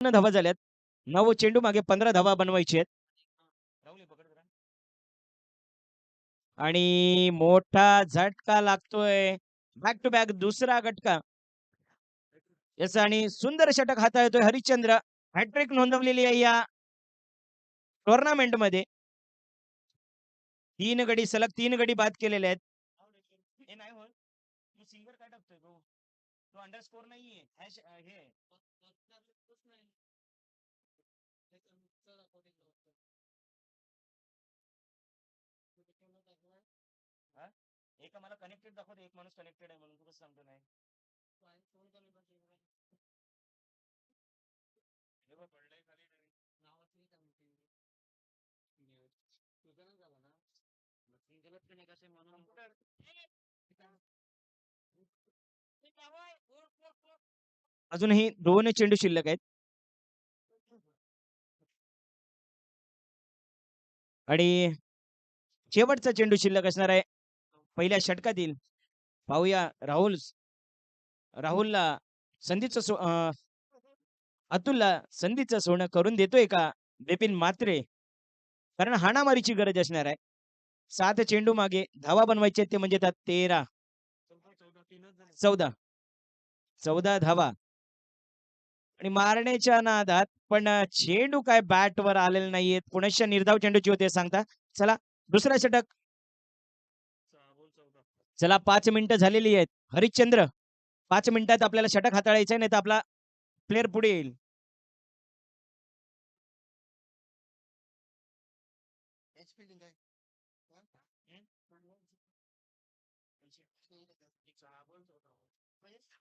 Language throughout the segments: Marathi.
धावा झाल्यात. 9 चेंडू मागे 15 धावा बनवायचे आहेत. आणि मोठा झटका लागतोय. बॅक टू बॅक दुसरा गटका. याचा आणि सुंदर षटक हाताळतोय हरिश्चंद्र. हॅट्रिक नोंदवलेली आहे या टुर्नामेंट मध्ये. 3 गडी सलग 3 गडी बाद केलेले आहेत. हे नाही होत. तू सिंगर काय टाकतोय भाऊ? तो अंडरस्कोर नाहीये. हॅश हे हा? एक मला कनेक्टेड दाखवते, एक माणूस कनेक्टेड आहे म्हणून तू कसं सांगतो नाही? हे बघ, पडलंय खाली अजूनही 2 चेंडू शिल्लक आहेत. आणि शेवटचा चेंडू शिल्लक असणार आहे पहिल्या षटकातील. पाहूया राहुलला संधीचं अतुलला संधीचं सोनं करून देतोय का बिपिन मात्रे? कारण हाणामारीची गरज असणार आहे. 7 चेंडू मागे धावा बनवायचे ते म्हणजे 13 14 धावा. आणि मारण्याच्या नादात पण चेंडू काय बॅट वर आलेले नाहीयेत. पुण्याच्या निर्धाव चेंडूची होते सांगता. चला दुसरा षटक. चला 5 मिनिटं झालेली आहेत. हरिश्चंद्र 5 मिनिटात आपल्याला षटक हाताळायचं नाही तर आपला प्लेअर पुढे येईल.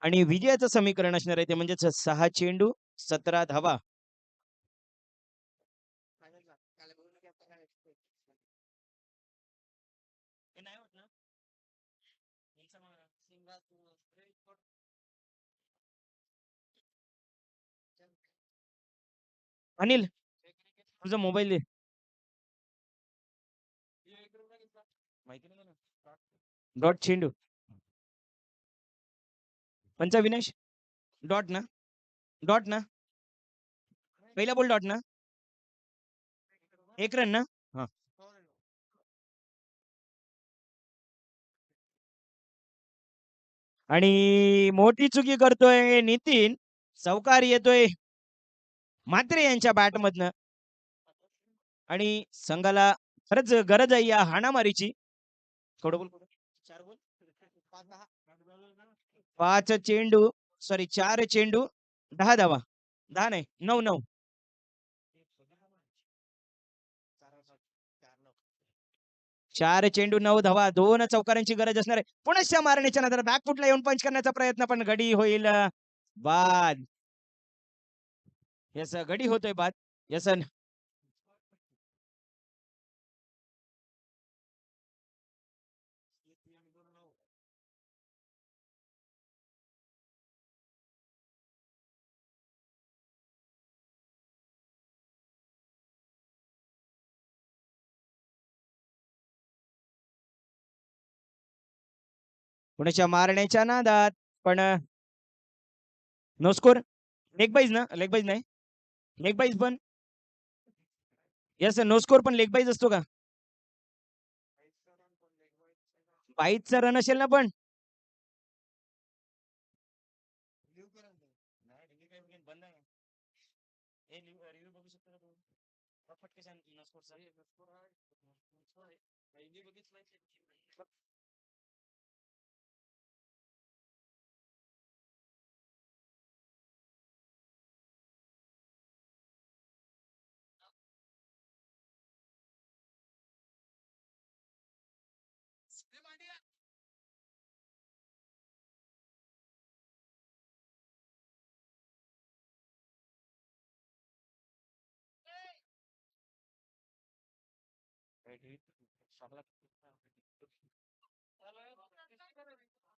आणि विजयाचं समीकरण असणार आहे ते म्हणजेच 6 चेंडू 17 धावा. अनिल तुझा मोबाईल दे. डॉट चेंडू पंचविनेश डॉट ना. डॉट ना. पहिला बोल डॉट ना. 1 रन ना. हा. आणि मोठी चुकी करतोय नितीन. चौकार येतोय म्हात्रे यांच्या बॅट मधनं. आणि संघाला खरंच गरज आहे या हाणामारीची. थोडं बोल. 5 चेंडू 4 चेंडू 10 धावा. 10 नाही 9. 4 चेंडू 9 धावा. 2 चौकारांची गरज असणार आहे. पुनश्च मारण्याच्या नंतर बॅकफुटला येऊन पंच करण्याचा प्रयत्न पण गडी होईल बाद. याचा गडी होतोय बाद. याचा पुण्याच्या मारण्याच्या नादात पण नो स्कोर. लेग बाईज ना. लेग बाईज नाही. लेग बाईज पण यस नो स्कोर पण लेग बाईज असतो का? बाईजचा रन असेल ना पण.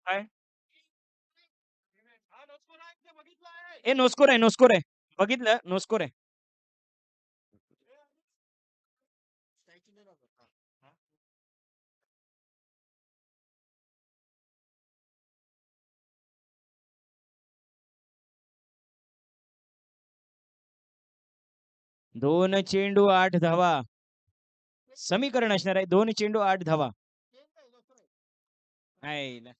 काय ए नो स्कोर आहे. नो स्कोर आहे. बघितलं नो स्कोर आहे. 2 चेंडू 8 धावा. समीकरण असणार आहे 2 चेंडू 8 धावा. आईला.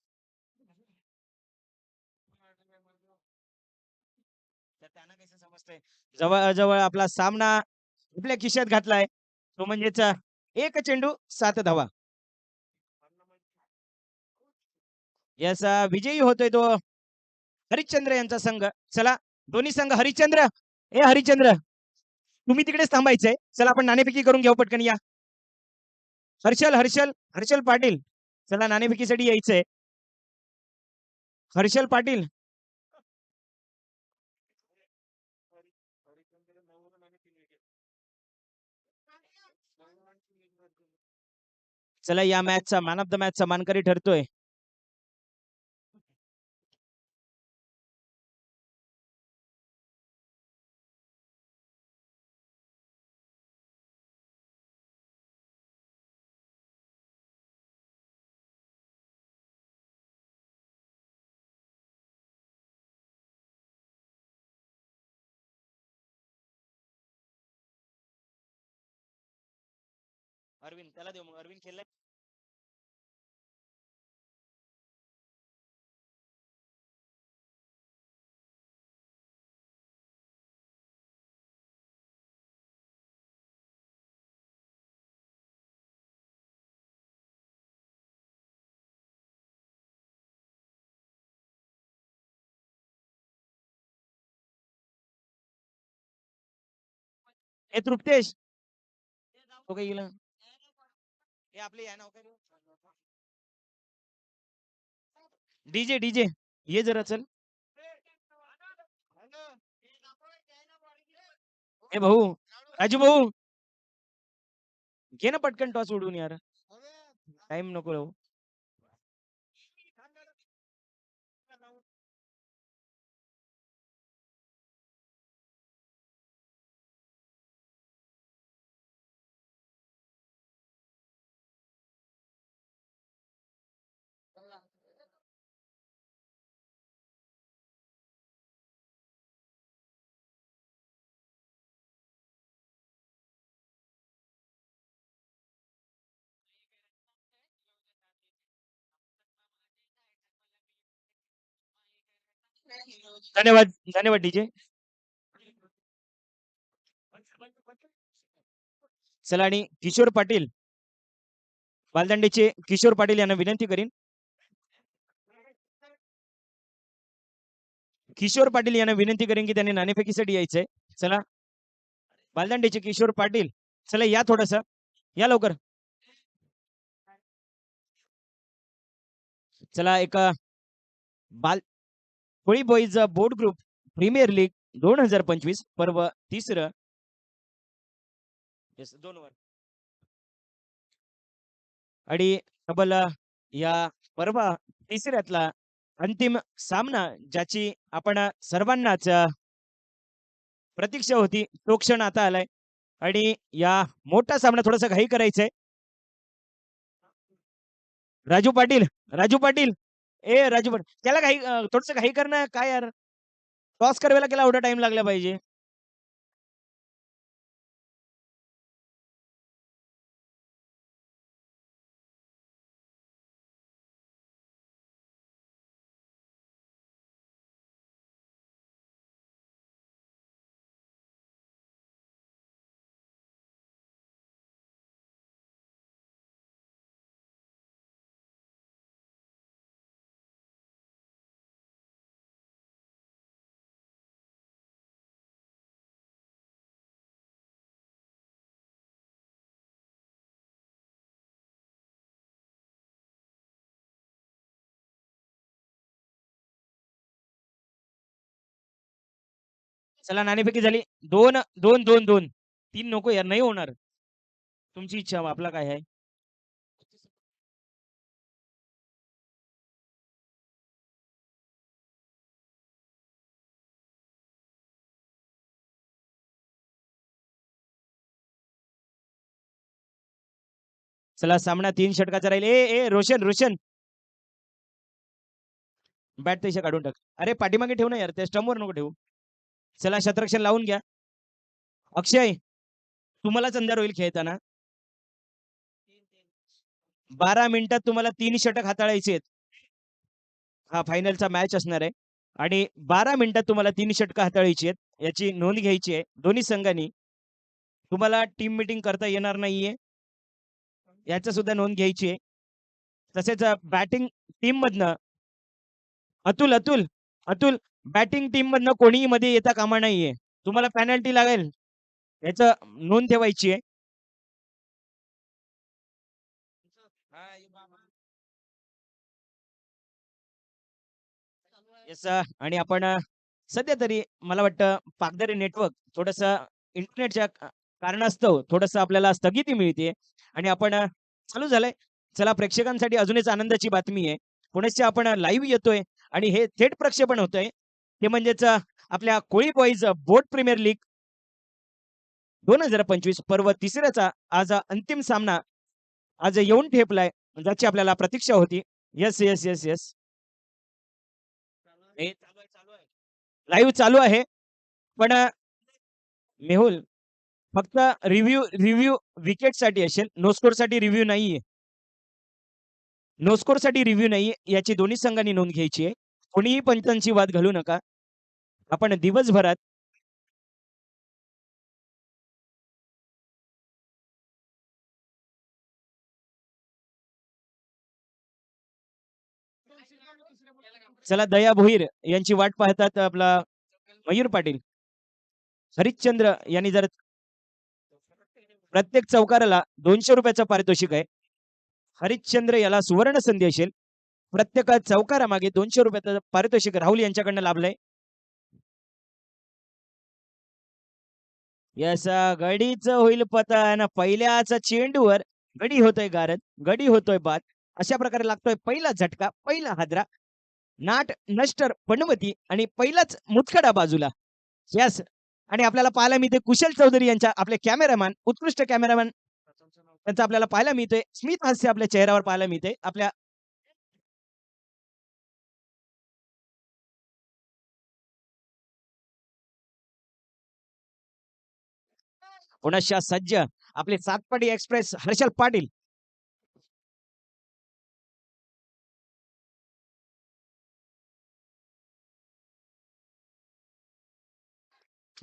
तर त्यांना कसं समजतंय जवळ आपला सामना आपल्या खिशात घातलाय तो म्हणजेच एक चेंडू 7 धावा. याचा विजयी होतोय तो हरिश्चंद्र यांचा संघ. चला दोन्ही संघ हरिश्चंद्र ए हरिश्चंद्र तुम्ही तिकडेच थांबायचंय. चला आपण नाणेफेकी करून घेऊ पटकन या. हर्षल हर्षल हर्षल पाटील चला नाणेफेकीसाठी यायचंय. हर्षल पाटील चला या मॅचचा मॅन ऑफ द मॅचचा मानकरी ठरतोय. अरविंद त्याला देऊ मग अरविंद खेळलाय. ए तृप्तेश तो काही गेला. हे आपले या नाव काय डीजे डीजे ये जरा चल. ए भाऊ राजू भाऊ घे ना पटकन टॉस उडून यार टाइम नको लावू. धन्यवाद धन्यवाद डीजे. चला आणि किशोर पाटील बालदंडेचे किशोर पाटील यांना विनंती करीन. किशोर पाटील यांना विनंती करेन की त्यांनी नाणेफेकीसाठी यायचंय. चला बालदंडेचे किशोर पाटील चला या थोडस या लवकर. चला एक बाल Holi boys board group premier league 2025 पर्व 3 2 वर आणि तबल या पर्व 3 अंतिम सामना ज्याची आपण सर्वांनाच प्रतीक्षा होती तो क्षण आता आलाय आणि या मोठा सामना थोडासा घाई करायचंय. राजू पाटील ए राजू पाटील त्याला घाई थोडस घाई करणं काय यार टॉस करायला केला एवढा टाइम लागला पाहिजे. चला नाणेफेकी झाली 2 2 2 2 3 नको यार नाही होणार. तुमची इच्छा आपला काय आहे. चला सामना 3 षटकाचा राहील. ए ए रोशन रोशन बॅट तशा काढून टाक. अरे पाठीमागे ठेव ना यार त्या स्टंपवर नको ठेवू. चला शतरक्षण लावून घ्या. अक्षय तुम्हालाच अंधार होईल खेळताना. 12 मिनिटात तुम्हाला 3 षटक हाताळायचे आहेत. हा फायनलचा मॅच असणार आहे आणि 12 मिनिटात तुम्हाला 3 षटकं हाताळायची आहेत. याची नोंद घ्यायची आहे. दोन्ही संघांनी तुम्हाला टीम मीटिंग करता येणार नाहीये. याची सुद्धा नोंद घ्यायची आहे. तसेच बॅटिंग टीममधनं अतुल, अतुल, अतुल बॅटिंग टीममधनं कोणीही मध्ये येता कामा नाहीये. तुम्हाला पेनल्टी लागेल. याचं नोंद ठेवायची आहे. येस आणि आपण सध्या तरी मला वाटतं पागदरी नेटवर्क थोडंसं इंटरनेटच्या कारणास्तव थोडंसं आपल्याला स्थगिती मिळते आणि आपण चालू झालंय. चला प्रेक्षकांसाठी अजूनच आनंदाची बातमी आहे. पुण्याच्या आपण लाईव्ह येतोय आणि हे थेट प्रक्षेपण होतंय. ते म्हणजेच आपल्या कोळी बॉईज बोट प्रीमियर लीग 2025 पर्व तिसऱ्याचा आज अंतिम सामना आज येऊन ठेपलाय. ज्याची आपल्याला प्रतीक्षा होती. Yes, yes, yes, yes. हे लाईव्ह चालू आहे. पण मेहुल फक्त रिव्ह्यू रिव्ह्यू विकेटसाठी असेल. नो स्कोरसाठी रिव्ह्यू नाहीये. नो स्कोरसाठी रिव्ह्यू नाहीये. याची दोन्ही संघांनी नोंद घ्यायची आहे. कोणीही पंचांची वाद घालू नका. आपण दिवसभरात चला दया भोईर यांची वाट पाहतात आपला मयूर पाटील. हरिश्चंद्र यांनी जर प्रत्येक चौकाराला ₹200 पारितोषिक आहे. हरिश्चंद्र याला सुवर्ण संधी असेल. प्रत्येक चौकारामागे ₹200 पारितोषिक राहुल यांच्याकडनं लाभलंय. यस गडीच होईल पतन. पहिल्याच चेंडूवर गडी होतोय गारद, गडी होतोय बाद. अशा प्रकारे लागतोय पहिला झटका, पहिला हादरा. नाट नष्टर पनवती आणि पहिलाच मुतखडा बाजूला. यस आणि आपल्याला पाहायला मिळते कुशल चौधरी यांच्या आपले कॅमेरामॅन, उत्कृष्ट कॅमेरामॅन त्यांचा आपल्याला पाहायला मिळतोय. स्मित हास्य आपल्या चेहऱ्यावर पाहायला मिळते. आपल्या पुनश्च सज्ज आपले Satpadi express Harshal Patil.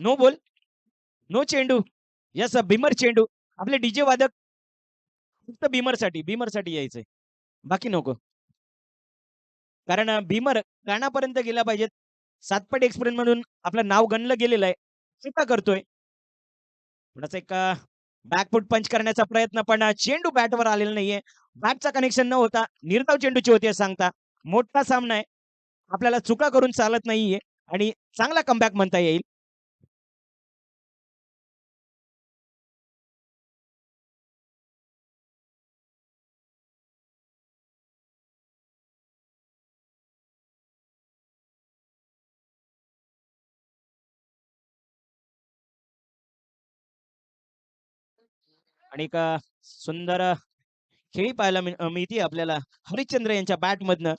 No ball, no चेंडू. यस बिमर चेंडू. आपले डीजे वादक फक्त बिमरसाठी यायचंय. बाकी नको. कारण भीमर कानापर्यंत गेला पाहिजेत. सातपाडी एक्सप्रेस म्हणून आपलं नाव गणलं गेलेलं आहे. चुका करतोय. थोडासा एक बॅकफूट पंच करण्याचा प्रयत्न पण चेंडू बॅटवर आलेला नाहीये. बॅटचा कनेक्शन न होता निर्धाव चेंडूची होती सांगता. मोठा सामना आहे. आपल्याला चुका करून चालत नाहीये आणि चांगला कमबॅक म्हणता येईल. आणि एक सुंदर खेळी पाहायला मिळते आपल्याला हरिश्चंद्र यांच्या बॅट मधनं.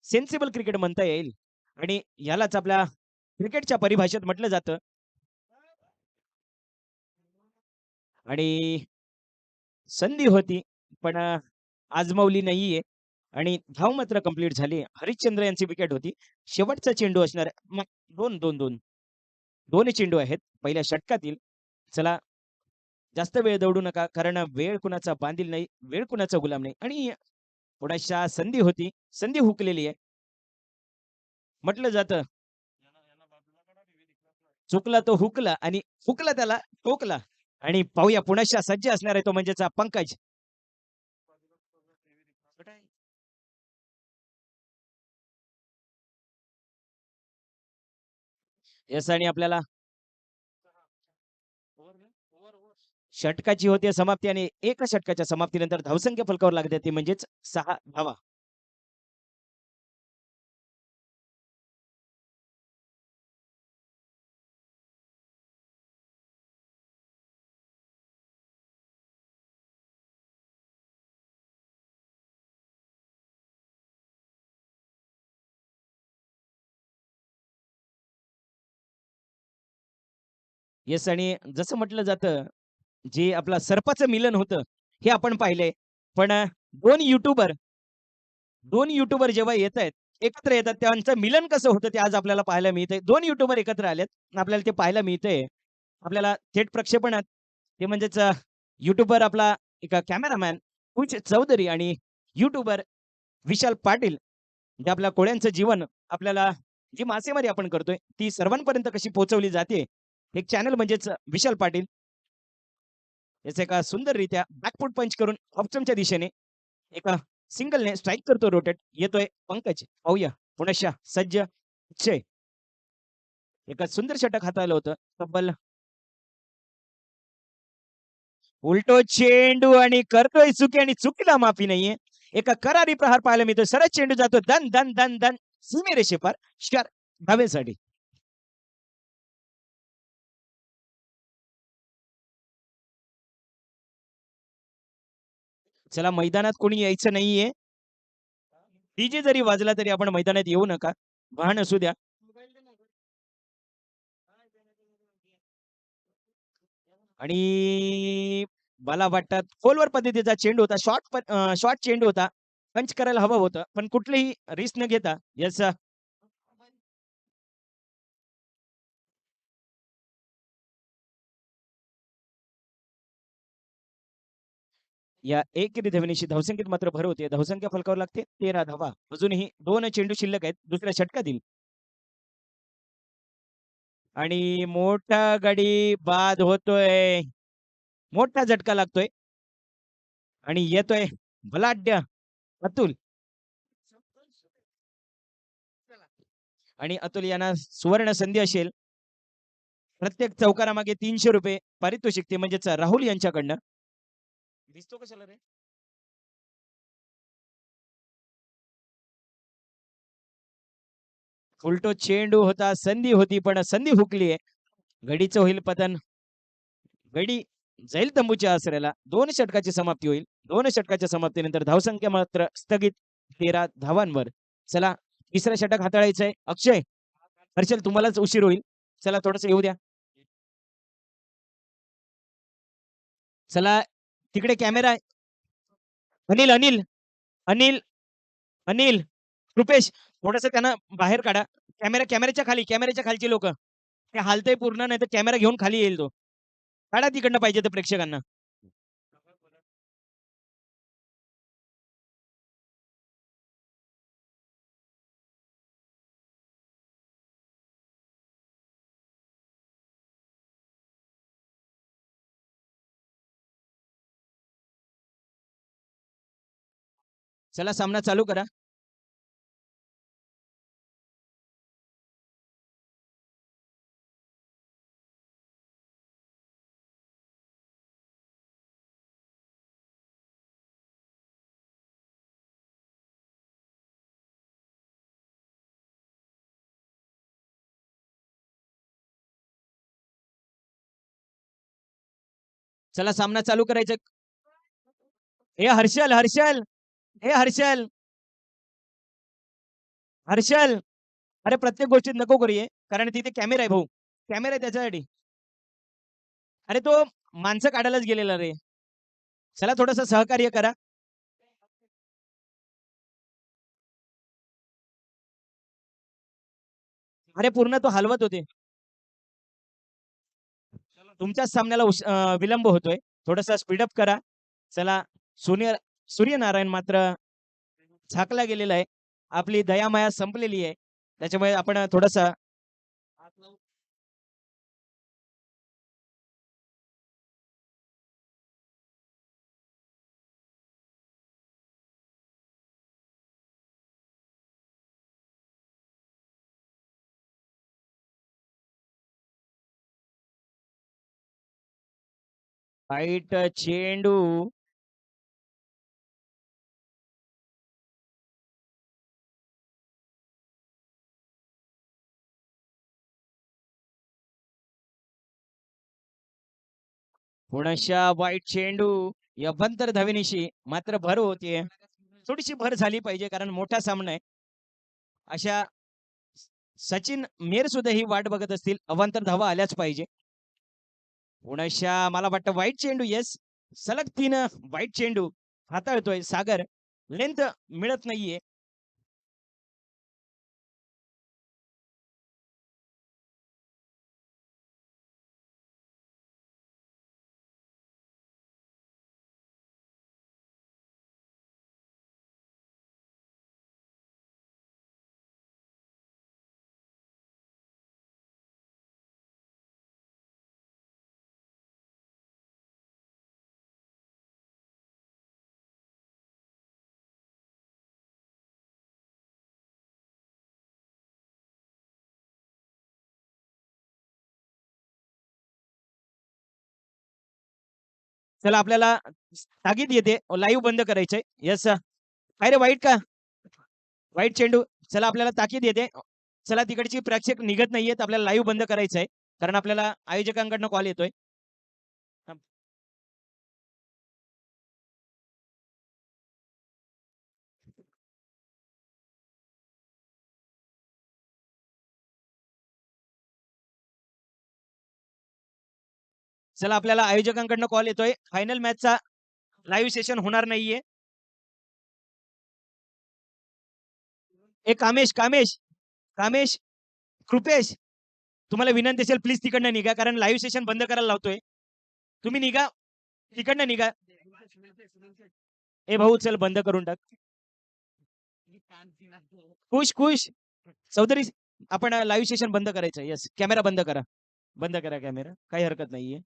सेन्सिबल क्रिकेट म्हणता येईल आणि यालाच आपल्या क्रिकेटच्या परिभाषेत म्हटलं जातं. आणि संधी होती पण आजमावली नाहीये आणि धाव मात्र कंप्लीट झाली. हरिश्चंद्र यांची विकेट होती. शेवटचा चेंडू असणार आहे. दोन दोन दोन दोन चेंडू आहेत पहिल्या षटकातील. चला जास्त वेळ दौडू नका कारण वेळ कुणाचा बांधील नाही, वेळ कुणाचा गुलाम नाही आणि थोड्याशा संधी होती. संधी हुकलेली आहे. म्हटलं जातं चुकला तो हुकला आणि हुकला त्याला ठोकला. आणि पाहूया पुण्याच्या सज्ज असणार आहे तो म्हणजेच पंकज. येस आणि आपल्याला षटकाची होते समाप्ती आणि एका षटकाच्या समाप्तीनंतर धावसंख्या फलकावर लागते ती म्हणजेच 6 धावा. येस आणि जसं म्हटलं जातं, जे आपला सर्पाचं मिलन होतं, हे आपण पाहिलंय. पण 2 यूट्यूबर 2 यूट्यूबर जेव्हा येतायत, एकत्र येतात, त्यांचं मिलन कसं होतं ते आज आपल्याला पाहायला मिळतंय. 2 यूट्यूबर एकत्र आलेत. आपल्याला ते पाहायला मिळतंय. आपल्याला थेट प्रक्षेपणात ते म्हणजेच यूट्यूबर आपला एक कॅमेरामॅन पूज चौधरी आणि यूट्यूबर विशाल पाटील, जे आपल्या कोळ्यांचं जीवन आपल्याला जी मासेमारी आपण करतोय, ती सर्वांपर्यंत कशी पोहोचवली जाते. एक चॅनल म्हणजेच विशाल पाटील याचं एका सुंदररित्या बॅकफूट पंच करून ऑप्शनच्या दिशेने एका सिंगलने स्ट्राईक करतो रोटेट. येतोय पंकज. पाहूया पुनश्च सज्ज अक्षय. एका सुंदर षटक हाताळलं होतं. तब्बल उलटो चेंडू आणि करतोय चुकी आणि चुकीला माफी नाहीये. एका करारी प्रहार पाहायला मिळतो. सरळ चेंडू जातो दन दन दन दन सीमेरेषेपार स्टार धावेसाठी. चला मैदानात कोणी यायचं नाहीये. डीजे जरी वाजला तरी आपण मैदानात येऊ नका. भान असू द्या. आणि मला वाटतं खोलवर पद्धतीचा चेंडू होता. शॉर्ट चेंडू होता. पंच करायला हवं होतं. पण कुठलीही रिस्क न घेता याचा या एकेरी धावेनिशी धावसंख्येत मात्र भर होते. धावसंख्या फलकावर लागते 13 धावा. अजूनही 2 चेंडू शिल्लक आहेत दुसऱ्या षटकातील. आणि मोठा गडी बाद होतोय. मोठा झटका लागतोय आणि येतोय बलाढ्य अतुल. आणि अतुल यांना सुवर्ण संधी असेल. प्रत्येक चौकारामागे ₹300 पारितोषिक ते म्हणजेच राहुल यांच्याकडनं. दिसतो कशाला रे? उलटो चेंडू होता, संधी होती, पण संधी हुकली आहे. घडीचं होईल पतन. घडी जाईल तंबूच्या आसऱ्याला. 2 षटकाची समाप्ती होईल. 2 षटकाच्या समाप्तीनंतर धावसंख्या मात्र स्थगित 13 धावांवर. चला तिसरं षटक हाताळायचंय. अक्षय, हर्षल तुम्हालाच उशीर होईल. चला थोडंसं येऊ द्या. चला तिकडे कॅमेरा आहे. अनिल, अनिल, अनिल, अनिल, रुपेश थोडंसं त्यांना बाहेर काढा. कॅमेऱ्याच्या खालची लोकं. ते हालतंय पूर्ण नाही तर कॅमेरा घेऊन खाली येईल तो. काढा तिकडनं पाहिजे तर प्रेक्षकांना. चला सामना चालू करा. चला सामना चालू करायचा. हे हर्षल, हर्षल, हे हर्षल, हर्षल. अरे प्रत्येक गोष्टीत नको करूये. कारण तिथे कॅमेरा आहे भाऊ. कॅमेरा आहे त्याच्यासाठी. अरे तो माणसं काढायलाच गेलेला रे. चला थोडंसं सहकार्य करा. अरे पूर्ण तो हलवत होते. तुमच्याच सामन्याला विलंब होतोय. थोडासा स्पीडअप करा. चला सूर्य सूर्यनारायण मात्र झाकला गेलेला आहे. आपली दयामाया संपलेली आहे. त्याच्यामुळे आपण थोडासा वाईट चेंडू. पुनश्चा वाईट चेंडू. अभ्यंतर धावेनिशी मात्र भर होतीये. थोडीशी भर झाली पाहिजे कारण मोठा सामना आहे. अशा सचिन मेर सुद्धा ही वाट बघत असतील. अवांतर धावा आल्याच पाहिजे. पुनश्या मला वाटतं वाईट चेंडू. येस. सलग 3 वाईट चेंडू हाताळतोय सागर. लेंथ मिळत नाहीये. चला आपल्याला ताकीद येते. लाईव्ह बंद करायचंय. येस. काय रे वाईट का? वाईट चेंडू. चला आपल्याला ताकीद येते. चला तिकडची प्रेक्षक निघत नाहीयेत. आपल्याला लाईव्ह बंद करायचंय. कारण आपल्याला आयोजकांकडनं कॉल येतोय. चला आपल्याला आयोजकांकडनं कॉल येतोय. फायनल मॅचचा लाईव्ह सेशन होणार नाहीये. ए कामेश, कामेश, कामेश, कृपेश, तुम्हाला विनंती असेल प्लीज तिकडनं निघा कारण लाईव्ह सेशन बंद करायला लावतोय. तुम्ही निघा. तिकडनं निघा. ए भाऊ चल बंद करून टाक. खुश खुश चौधरी आपण लाईव्ह सेशन बंद करायचं. येस. कॅमेरा बंद करा. बंद करा कॅमेरा. काही हरकत नाहीये.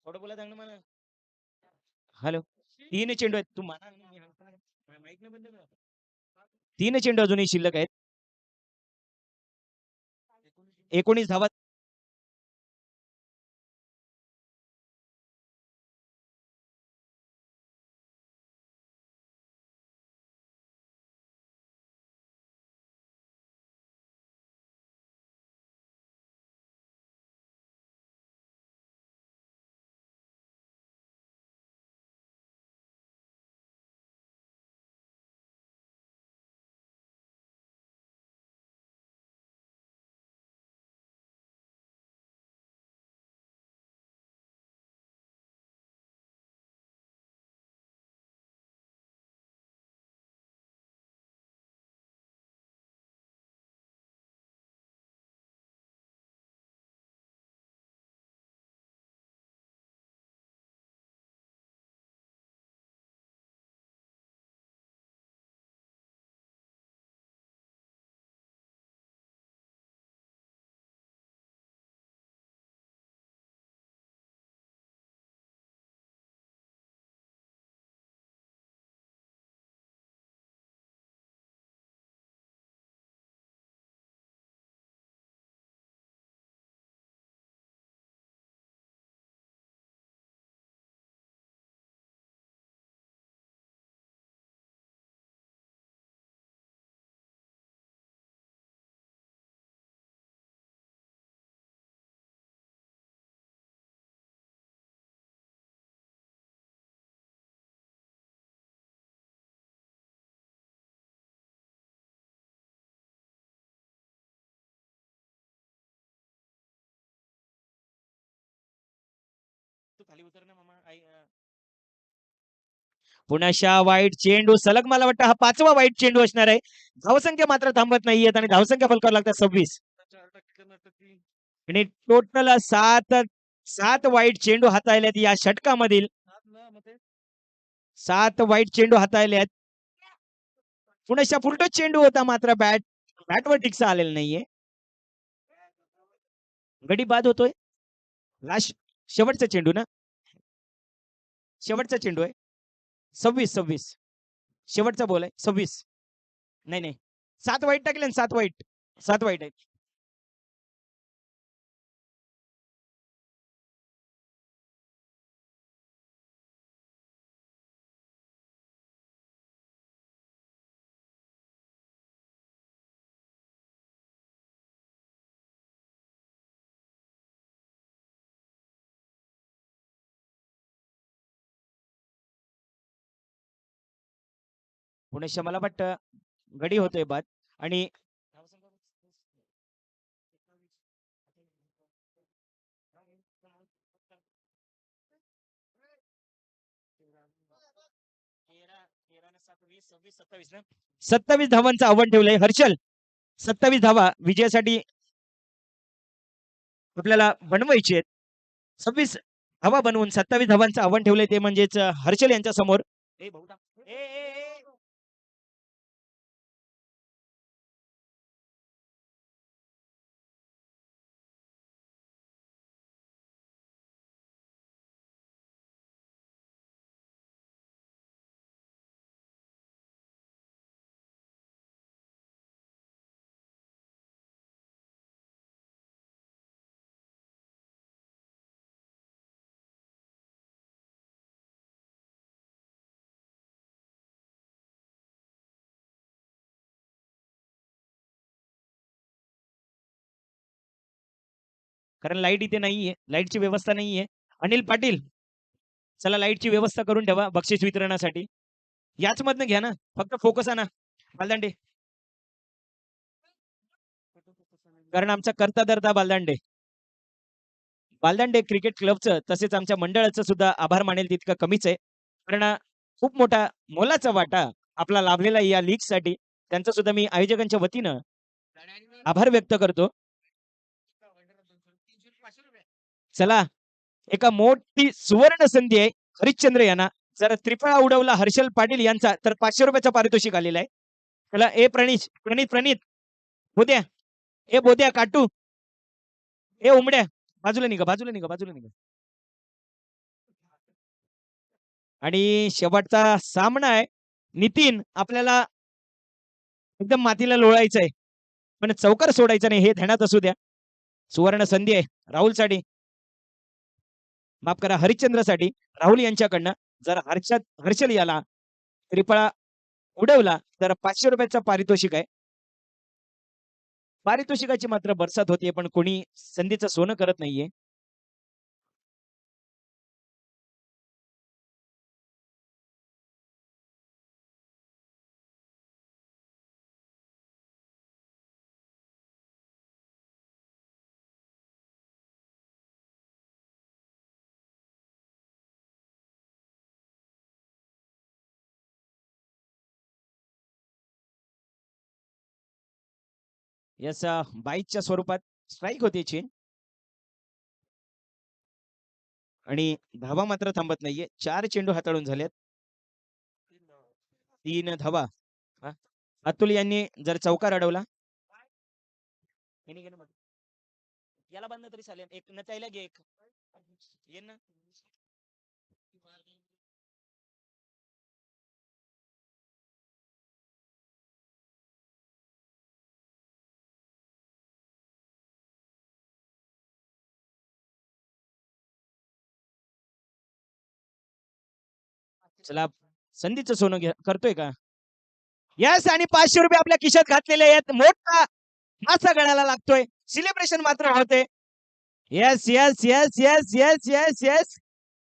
थोडं बोला चांगलं मला. हॅलो. 3 चेंडू आहेत. तू म्हणा. माईक नाही बंद करा. 3 चेंडू अजूनही शिल्लक आहेत. 19 धावा. पुण्याशा वाईट चेंडू सलग मला वाटतं हा 5वा वाईट चेंडू असणार आहे. धावसंख्या मात्र थांबत नाहीयेत आणि धावसंख्या फलकावर लागतात 26 आणि टोटल 7 वाईट चेंडू हाताळलेत या षटकामधील. 7 वाईट चेंडू हाताळलेत. पुण्याशा फुलटो चेंडू होता मात्र बॅटवर टिकसा आलेला नाहीये. गडी बाद होतोय. लास्ट शेवटचा चेंडू ना, शेवटचा चेंडू आहे. 26 शेवटचा बॉल आहे. 26 नाही नाही 7 वाईट टाकले ना, 7 वाईट आहेत. पुण्याशा मला वाटतं गडी होतोय बाद आणि ना 27 धावांचं आव्हान ठेवलंय हर्षल. 27 धावा विजयासाठी आपल्याला बनवायचे आहेत. 26 धावा बनवून 27 धावांचं आव्हान ठेवलंय ते म्हणजेच हर्षल यांच्या समोर. कारण लाईट इथे नाहीये, लाईटची व्यवस्था नाहीये. अनिल पाटील चला लाईटची व्यवस्था करून ठेवा बक्षीस वितरणासाठी. याच मधनं घ्या ना, फक्त फोकस आणा बालदांडे. कारण आमचा करता धरता बालदांडे क्रिकेट क्लबचं तसेच आमच्या मंडळाचं सुद्धा आभार मानेल तितकं कमीच आहे. कारण खूप मोठा मोलाचा वाटा आपला लाभलेला या लीग साठी. त्यांचा सुद्धा मी आयोजकांच्या वतीनं आभार व्यक्त करतो. चला एका मोठी सुवर्ण संधी आहे हरिश्चंद्र यांना. जर त्रिफळा उडवला हर्षल पाटील यांचा तर 500 रुपयाचं पारितोषिक आलेलं आहे. चला प्रणित बोद्या बोद्या काटू उमड्या बाजूला निघा. आणि शेवटचा सामना आहे. नितीन आपल्याला एकदम मातीला लोळायचंय पण चौकार सोडायचा नाही हे ध्यानात असू द्या. सुवर्ण संधी आहे राहुल साठी, माफ करा हरिश्चंद्रसाठी. राहुल यांच्याकडनं जर हर्षल याला त्रिफळा उडवला तर 500 रुपयाचं पारितोषिक आहे. पारितोषिकाची मात्र बरसात होते पण कोणी संधीचं सोनं करत नाहीये. यस 22च्या स्वरूपात स्ट्राईक होती चेन आणि धावा मात्र थांबत नाहीये. 4 चेंडू हाताळून झालेत. 3 धावा. अतुल यांनी जर चौकार अडवला याला बंद तरी चालेल. एक नचायला घे एक ये ना. चला संधीचं सोनं करतोय का. यस आणि 500 रुपये आपल्या खिशात घातलेले आहेत. मोठा मासा गळ्याला लागतोय. सेलिब्रेशन मात्र होते. येस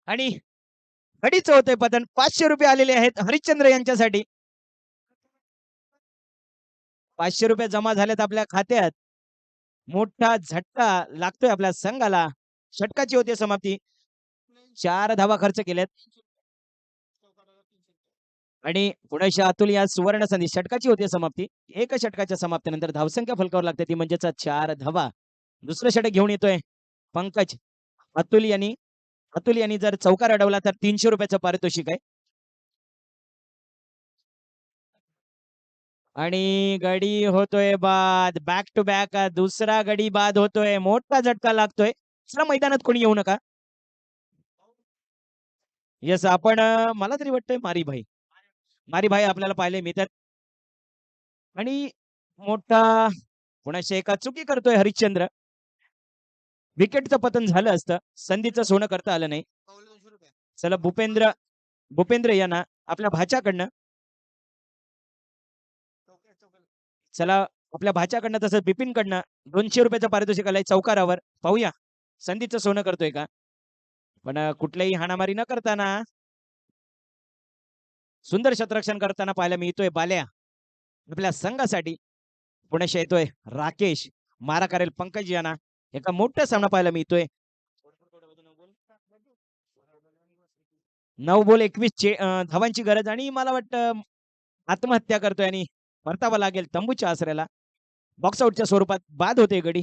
आणि घडीच होतोय पतन. 500 रुपये आलेले आहेत हरिश्चंद्र यांच्यासाठी. 500 रुपये जमा झालेत आपल्या खात्यात. मोठा झटका लागतोय आपल्या संघाला. षटकाची होते समाप्ती. 4 धावा खर्च केल्यात. आणि पुण्याच्या अतुल या सुवर्ण संधी षटकाची होती समाप्ती. एक षटकाच्या समाप्तीनंतर धावसंख्या फलकावर लागते ती म्हणजेच 4 धावा. दुसरं षटक घेऊन येतोय पंकज. अतुल यांनी जर चौकार अडवला तर 300 रुपयाचं पारितोषिक आहे. आणि गडी होतोय बाद. बॅक टू बॅक दुसरा गडी बाद होतोय. मोठा झटका लागतोय. दुसऱ्या मैदानात कोणी येऊ नका. येस आपण मला तरी वाटतंय मारी भाई आपल्याला पाहिले मिळतात. आणि मोठा पुण्याच्या एका चुकी करतोय हरिश्चंद्र. विकेटचं पतन झालं असतं. संधीचं सोनं करता आलं नाही. चला भूपेंद्र यांना आपल्या भाच्याकडनं चला आपल्या भाच्याकडनं तसं बिपिनकडनं 200 रुपयाचं पारितोषिक आलंय चौकारावर. पाहूया संधीचं सोनं करतोय का. पण कुठल्याही हाणामारी न करताना सुंदर शतरक्षण करताना पाहायला मिळतोय बाल्या. आपल्या संघासाठी पुण्याशी येतोय राकेश. मारा करेल पंकज यांना. एका मोठा सामना पाहायला मिळतोय. 9 बॉल 21 धावांची गरज आणि मला वाटतं आत्महत्या करतोय आणि परतावा लागेल तंबूच्या आसऱ्याला. बॉक्स आउटच्या स्वरूपात बाद होते गडी.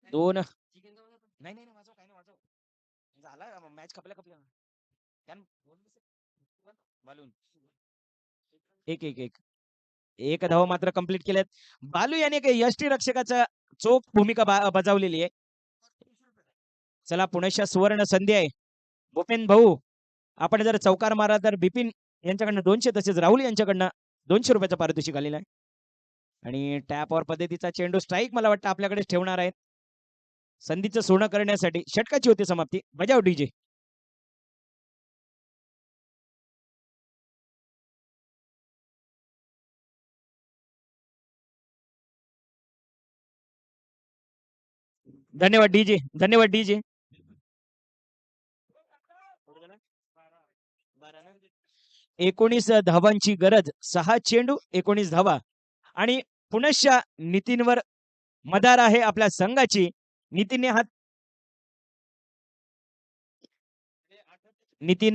दोन नाही वाजव काय नाही वाजव. झाला मॅच खपल्या बालून एक धाव मात्र कंप्लीट केल्यात. बालू याने काही यष्टीरक्षकाचा चोख भूमिका बजावलेली आहे. चला पुण्याच्या सुवर्ण संधी आहे. भूपेन भाऊ आपण जर चौकार मारा तर बिपिन यांच्याकडनं 200 तसेच राहुल यांच्याकडनं 200 रुपयाचं पारितोषिक आलेलं आहे. आणि टॅपवर पद्धतीचा चेंडू स्ट्राईक मला वाटतं आपल्याकडे ठेवणार आहेत. संधीचं सोनं करण्यासाठी षटकाची होती समाप्ती. बजाव डीजे. धन्यवाद डीजे. 19 धावांची गरज. 6 चेंडू 19 धावा. आणि पुण्याच्या नितीनवर मदार आहे आपल्या संघाची. नितीन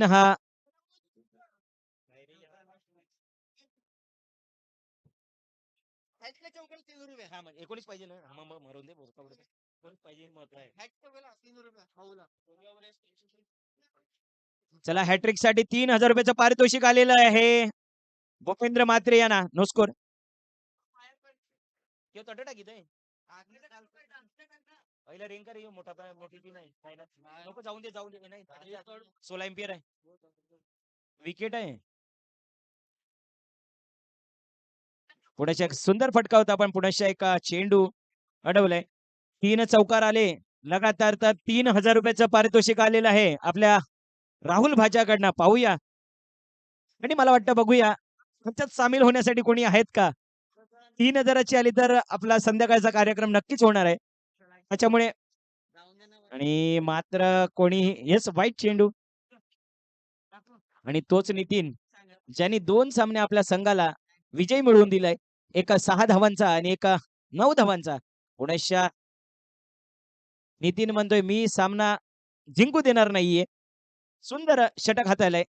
हा चला हॅट्रिक साठी 3000 रुपयाचं पारितोषिक आलेलं आहे. भूपेंद्र मात्रे यांना नो स्कोर. पहिला रेंकर मोठी नाही नको जाऊन दे नाही 16 एम्पियर आहे. विकेट आहे. पुण्याच्या एक सुंदर फटका होता पण पुण्याच्या एका चेंडू अडवलाय. 3 चौकार आले लगातार तर 3000 रुपयाचं पारितोषिक आलेलं आहे आपल्या राहुल भाच्याकडनं. पाहूया आणि मला वाटतं बघूया त्याच्यात सामील होण्यासाठी कोणी आहेत का. 3000ची आली तर आपला संध्याकाळचा कार्यक्रम नक्कीच होणार आहे त्याच्यामुळे. आणि मात्र कोणी येस वाईट चेंडू. आणि तोच नितीन ज्यांनी 2 सामने आपल्या संघाला विजय मिळवून दिलाय. एका 6 धावांचा आणि एका 9 धावांचा. पुण्याच्या नितीन म्हणतोय मी सामना जिंकू देणार नाहीये. सुंदर षटक हाताळलंय.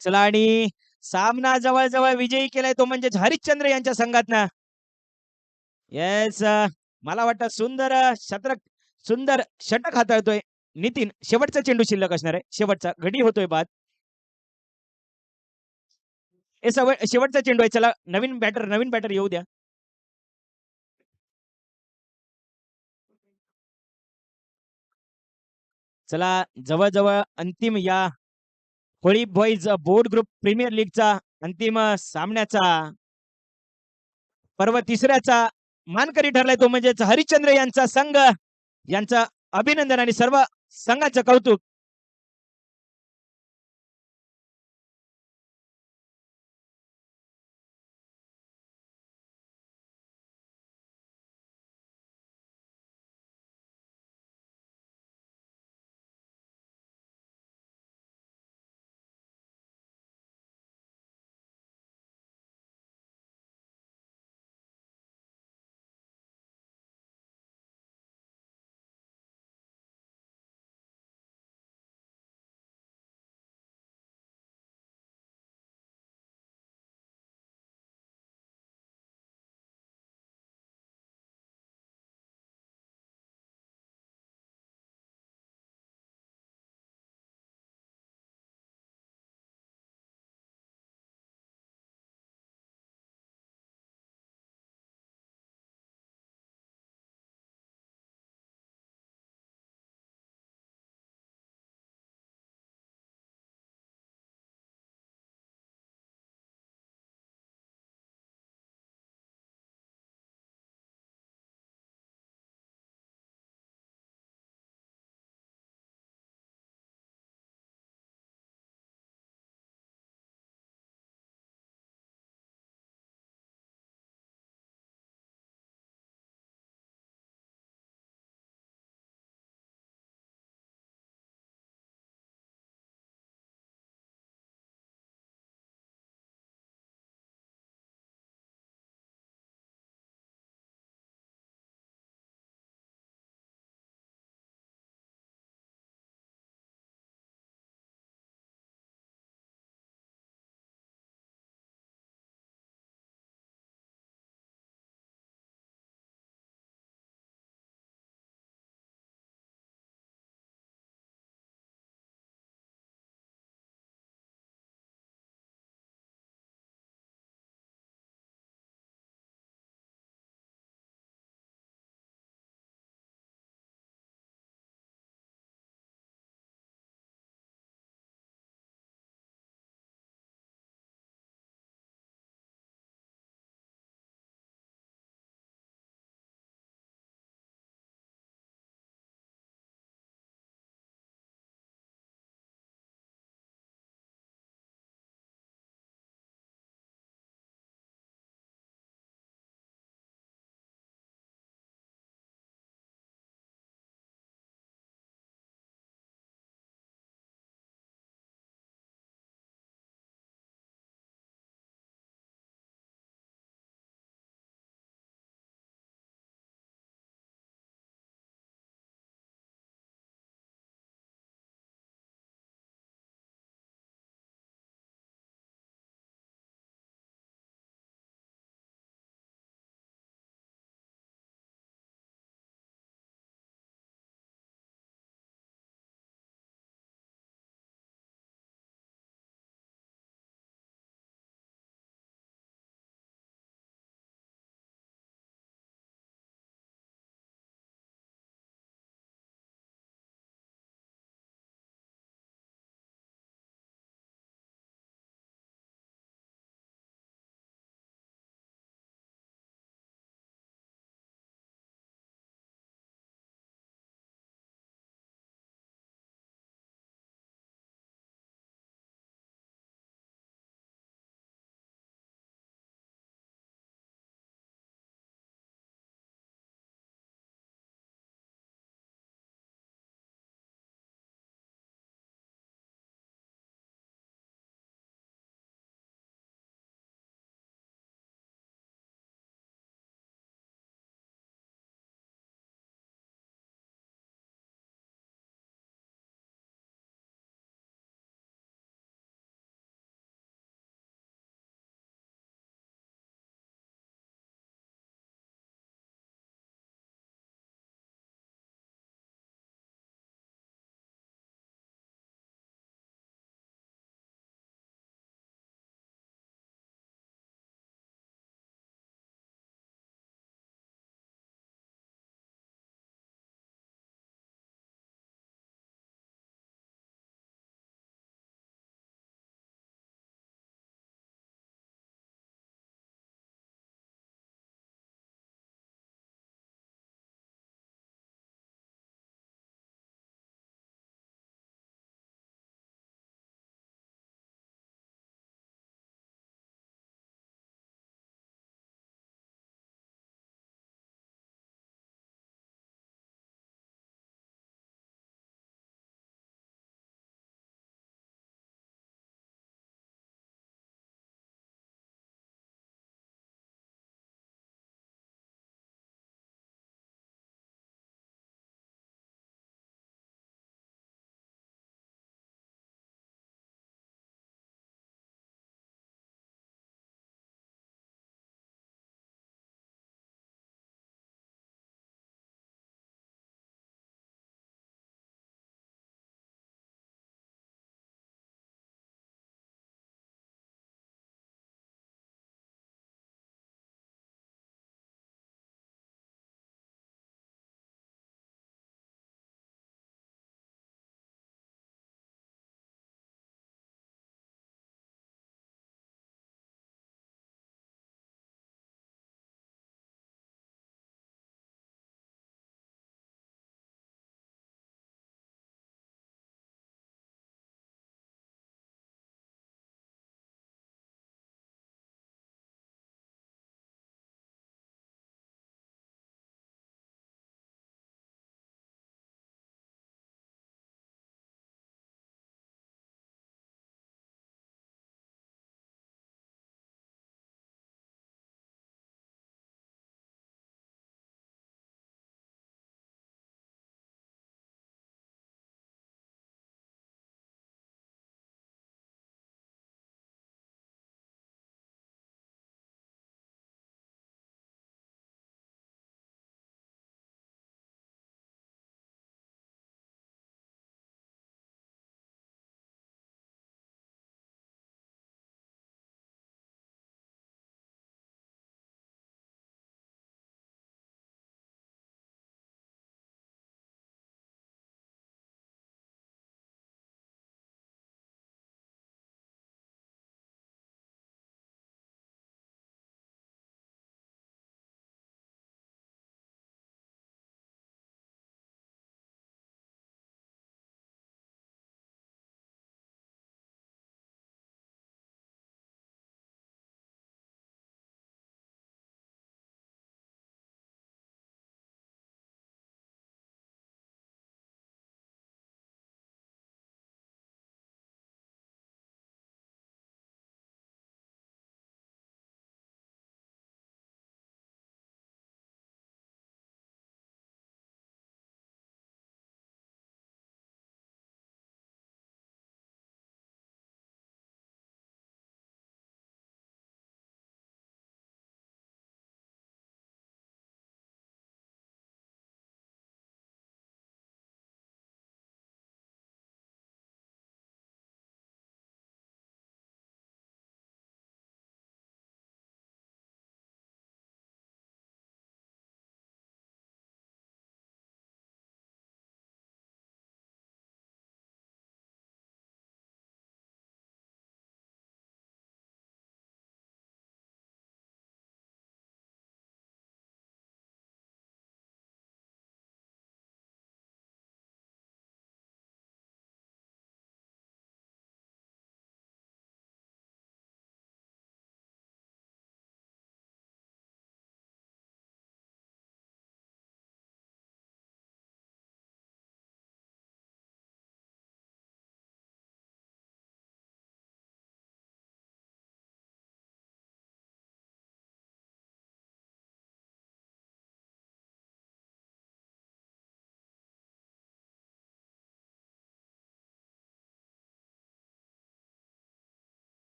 चला आणि सामना जवळ विजयी केलाय तो म्हणजे हरिश्चंद्र यांच्या संघातनं. येस मला वाटतं सुंदर षटक हाताळतोय नितीन. शेवटचा चेंडू शिल्लक असणार आहे. शेवटचा घडी होतोय बाद. शेवटचा चेंडू आहे. चला नवीन बॅटर येऊ द्या. चला जवळ अंतिम या Holi boys board group premier लीगचा अंतिम सामन्याचा पर्व तिसऱ्याचा मानकरी ठरलाय तो म्हणजे हरिश्चंद्र यांचा संघ. यांचं अभिनंदन आणि सर्व संघाचं कौतुक.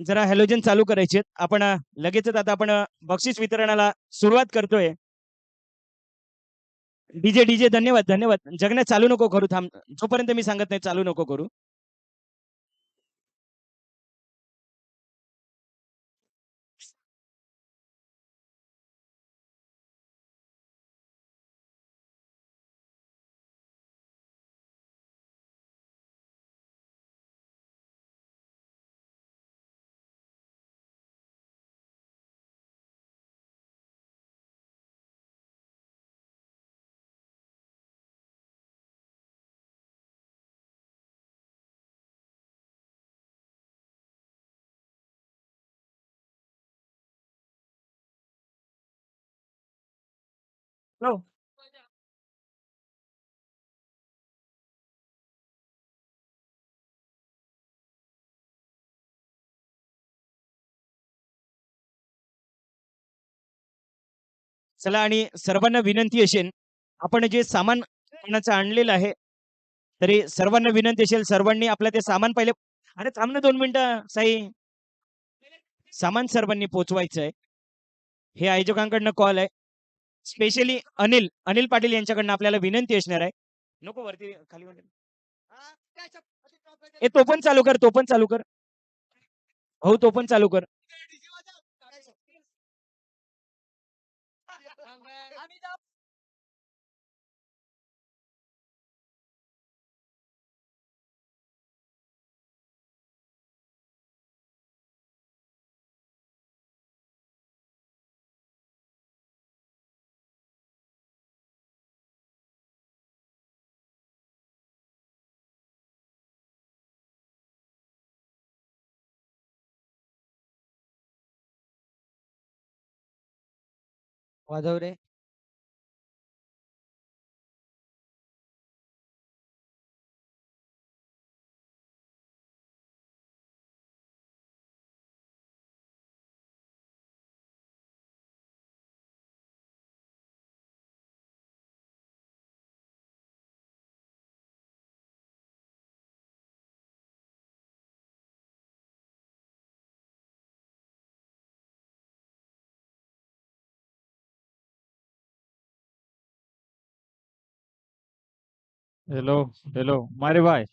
जरा हॅलोजन चालू करायचे आहेत. आपण लगेचच आता आपण बक्षीस वितरणाला सुरुवात करतोय. डीजे डीजे धन्यवाद धन्यवाद. जगण्या चालू नको करू थांब. जोपर्यंत मी सांगत नाही चालू नको करू. हो. चला आणि सर्वांना विनंती असेल आपण जे सामान कोणाचं आणलेलं आहे तरी सर्वांना विनंती असेल सर्वांनी आपलं ते सामान पहिले अरे थांब ना 2 मिनिटं साई सामान सर्वांनी पोचवायचं आहे हे आयोजकांकडनं कॉल आहे स्पेशली अनिल अनिल पाटील यांच्याकडनं आपल्याला विनंती असणार आहे नको वरती खाली ए तो पण चालू कर तो पण चालू कर हो तो पण चालू कर वाजव रे हेलो हेलो मारे भाई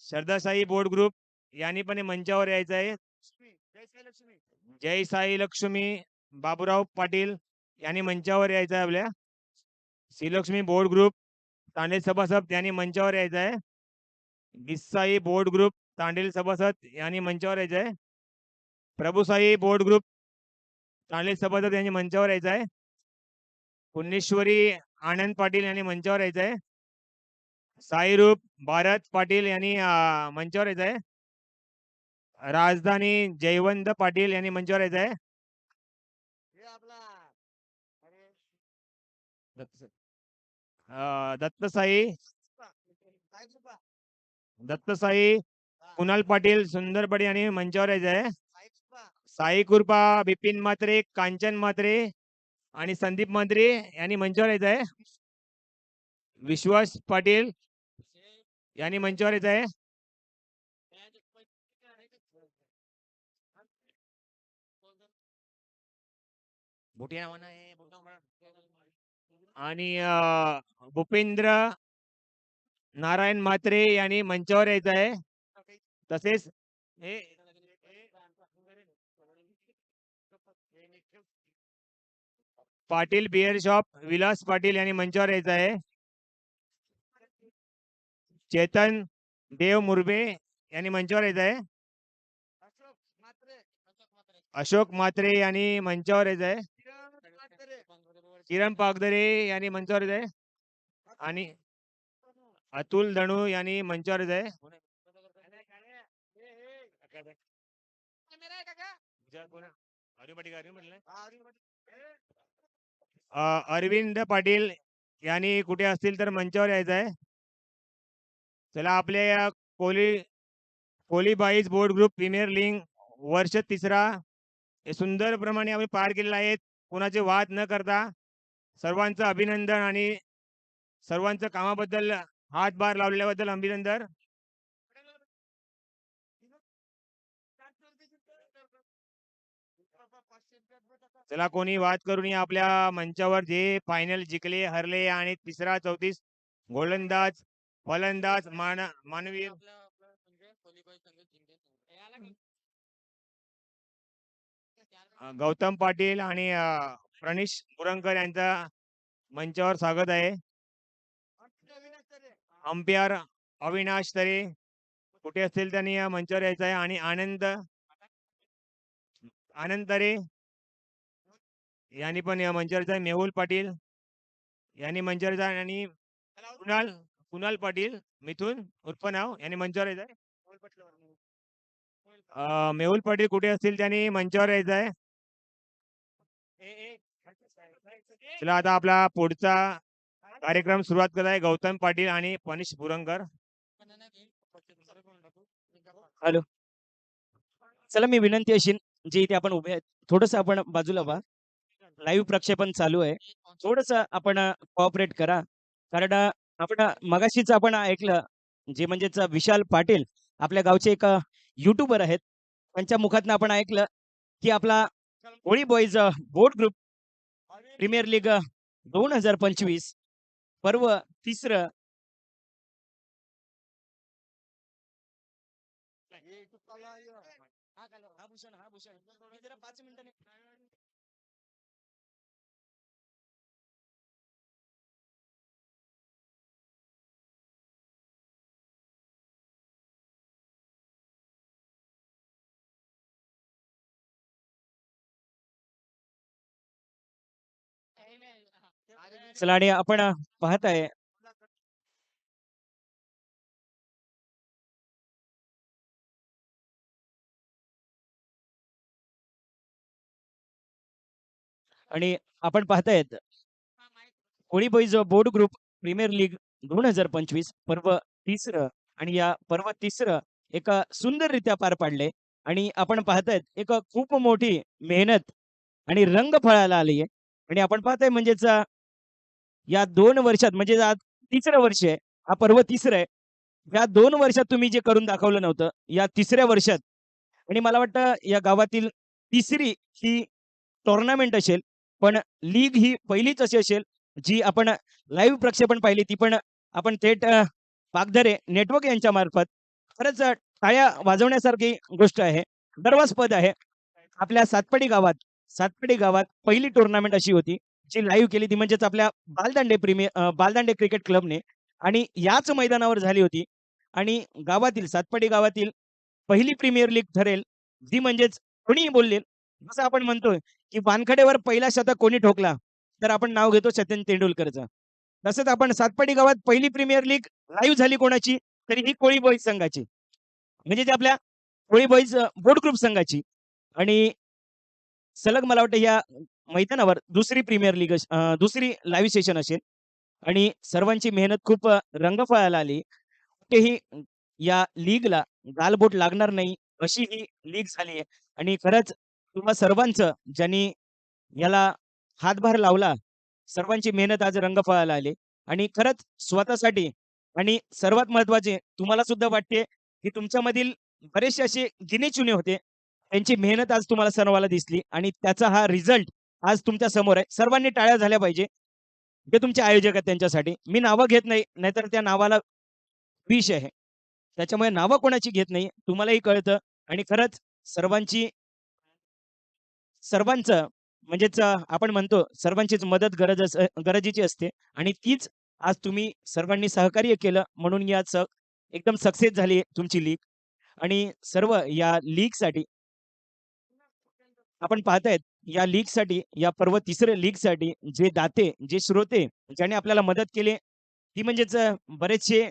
श्रद्धासाई बोर्ड ग्रुप यांनी पण हे मंचावर यायचं आहे. जय साई लक्ष्मी बाबूराव पाटील यांनी मंचावर यायचं आहे. आपल्या श्रीलक्ष्मी बोर्ड ग्रुप तांडेल सभासद यांनी मंचावर यायचं आहे. गिसाई बोर्ड ग्रुप तांडेल सभासद यांनी मंचावर यायचं आहे. प्रभुसाई बोर्ड ग्रुप तांडेल सभासद यांनी मंचावर यायचं आहे. पुण्येश्वरी आनंद पाटील यांनी मंचावर यायचं आहे. साईरूप भारत पाटील यांनी मंचावर यायचं आहे. राजधानी जयवंत पाटील यांनी मंचावर यायचं आहे. दत्तसाई कुणाल पाटील सुंदरपडी यांनी मंचावर यायचं आहे. साई कृपा बिपिन म्हात्रे कांचन म्हात्रे आणि संदीप म्हात्रे यांनी मंचावर यायचं आहे. विश्वास पाटील यांनी मंचावर यायचं आहे. आणि भूपेंद्र नारायण म्हात्रे यांनी मंचावर यायचं आहे. तसेच पाटील बिअर शॉप विलास पाटील यांनी मंचावर यायचं आहे. चेतन देव मुरबे यांनी मंचावर यायचं आहे. अशोक म्हात्रे यांनी मंचावर यायचं आहे. किरण पागदरे यांनी मंचावर यायचं आहे. आणि अतुल धनू यांनी मंचावर यायचं आहे. अरविंद पाटील यांनी कुठे असतील तर मंचावर यायचं आहे. चला आपल्या या कोली बाईज बोर्ड ग्रुप प्रीमियर लीग वर्ष 3रा हे सुंदर प्रमाणे आम्ही पार केलेलं आहे. कोणाचे वाद न करता सर्वांचं अभिनंदन आणि सर्वांचं कामाबद्दल हातभार लावल्याबद्दल अभिनंदन. चला कोणी वाद करू नये. आपल्या मंचावर जे फायनल जिंकले हरले आणि 3रा 34 गोलंदाज फलंदाज मानवीय गौतम पाटील आणि प्रणीश मुरंकर यांचा मंचावर स्वागत आहे. अंपायर अविनाश तरे कुठे असतील त्यांनी या मंचावर यायचं आहे. आणि आनंद तरे यांनी पण या मंचावर यायचं आहे. मेहुल पाटील यांनी मंचावर यायचं आहे. आणि कुणाल पाटील मिथून उर्फ नाव यांनी मंचावर यायचं आहे. मेहुल पाटील कुठे असतील त्यांनी मंचावर यायचं आहे. चला आता आपला पुढचा कार्यक्रम सुरुवात करत आहे. गौतम पाटील आणि पनिश बुरंकर. हॅलो, चला मी विनंती अशी जे इथे आपण उभे आहेत थोडस आपण बाजूला व्हा. लाईव्ह प्रक्षेपण चालू आहे. थोडस आपण कोऑपरेट करा. कारण आपण मगाशीच आपण ऐकलं जे म्हणजेच विशाल पाटील आपल्या गावचे एक युट्यूबर आहेत. त्यांच्या मुखातून आपण ऐकलं की आपला Koli boys board group premier league 2025 पर्व 3रं चला आणि आपण पाहताय आणि आपण पाहतायत Koli boys board group premier league 2025 पर्व 3रं आणि या पर्व 3रं एका सुंदररित्या पार पाडले. आणि आपण पाहतायत एक खूप मोठी मेहनत आणि रंग फळाला आली आहे. आणि आपण पाहताय म्हणजेच या 2 वर्षात म्हणजे आज 3रं वर्ष आहे. हा पर्व 3रं आहे. या 2 वर्षात तुम्ही जे करून दाखवलं नव्हतं या 3ऱ्या वर्षात. आणि मला वाटतं या गावातील 3री ही टुर्नामेंट असेल. पण लीग ही पहिलीच अशी असेल जी आपण लाईव्ह प्रक्षेपण पाहिली. ती पण आपण थेट पागधरे नेटवर्क यांच्या मार्फत खरंच टाळ्या वाजवण्यासारखी गोष्ट आहे. गर्वास्पद आहे. आपल्या सातपाडी गावात पहिली टुर्नामेंट अशी होती, जी लाईव्ह केली ती म्हणजेच आपल्या बालदांडे क्रिकेट क्लबने आणि याच मैदानावर झाली होती आणि सातपाडी गावातील पहिली प्रीमियर लीग ठरेल, ती म्हणजेच कोणीही बोलले, जसं आपण म्हणतोय, की वानखडेवर पहिला शतक कोणी ठोकला, तर आपण नाव घेतो सचिन तेंडुलकरचं. तसंच आपण सातपाडी गावात पहिली प्रीमियर लीग लाईव्ह झाली कोणाची? तर ही कोळी बॉईज संघाची. म्हणजे ते आपल्या कोळी बॉईज बोट ग्रुप संघाची आणि सलग मला वाटतं या मैदानावर दुसरी लाईव्ह सेशन असेल आणि सर्वांची मेहनत खूप रंगफळाला आली. कुठेही या लीगला गालबोट लागणार नाही अशी ही लीग झाली आहे आणि खरंच तुम्हा सर्वांचं ज्यांनी याला हातभार लावला, सर्वांची मेहनत आज रंगफळाला आली आणि खरंच स्वतःसाठी आणि सर्वात महत्त्वाचे तुम्हाला सुद्धा वाटते, की तुमच्यामधील बरेचसे असे गिणे-चुने होते. त्यांची मेहनत आज तुम्हाला सर्वाला दिसली आणि त्याचा हा रिझल्ट आज तुमच्या समोर आहे. सर्वांनी टाळ्या झाल्या पाहिजे. जे तुमचे आयोजक आहेत त्यांच्यासाठी. मी नावं घेत नाही, नाहीतर त्या नावाला विष आहे. त्याच्यामुळे नावं कोणाची घेत नाही. तुम्हालाही कळतं आणि खरंच सर्वांचं म्हणजेच आपण म्हणतो सर्वांचीच मदत गरजेची असते आणि तीच आज तुम्ही सर्वांनी सहकार्य केलं म्हणून एकदम सक्सेस झाली तुमची लीग आणि सर्व या लीगसाठी आपण पाहतायत या पर्व तिसऱ्या लीगसाठी जे दाते, जे श्रोते, ज्याने आपल्याला मदत केली, ती म्हणजेच बरेचसे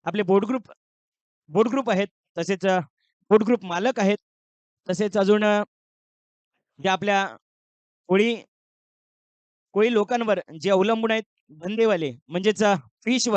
आपले बोर्ड ग्रुप आहेत. तसेच बोर्ड ग्रुप मालक आहेत. तसेच अजून जे आपल्या कोळी कोळी लोकांवर जे अवलंबून आहेत धंदेवाले म्हणजेच फिश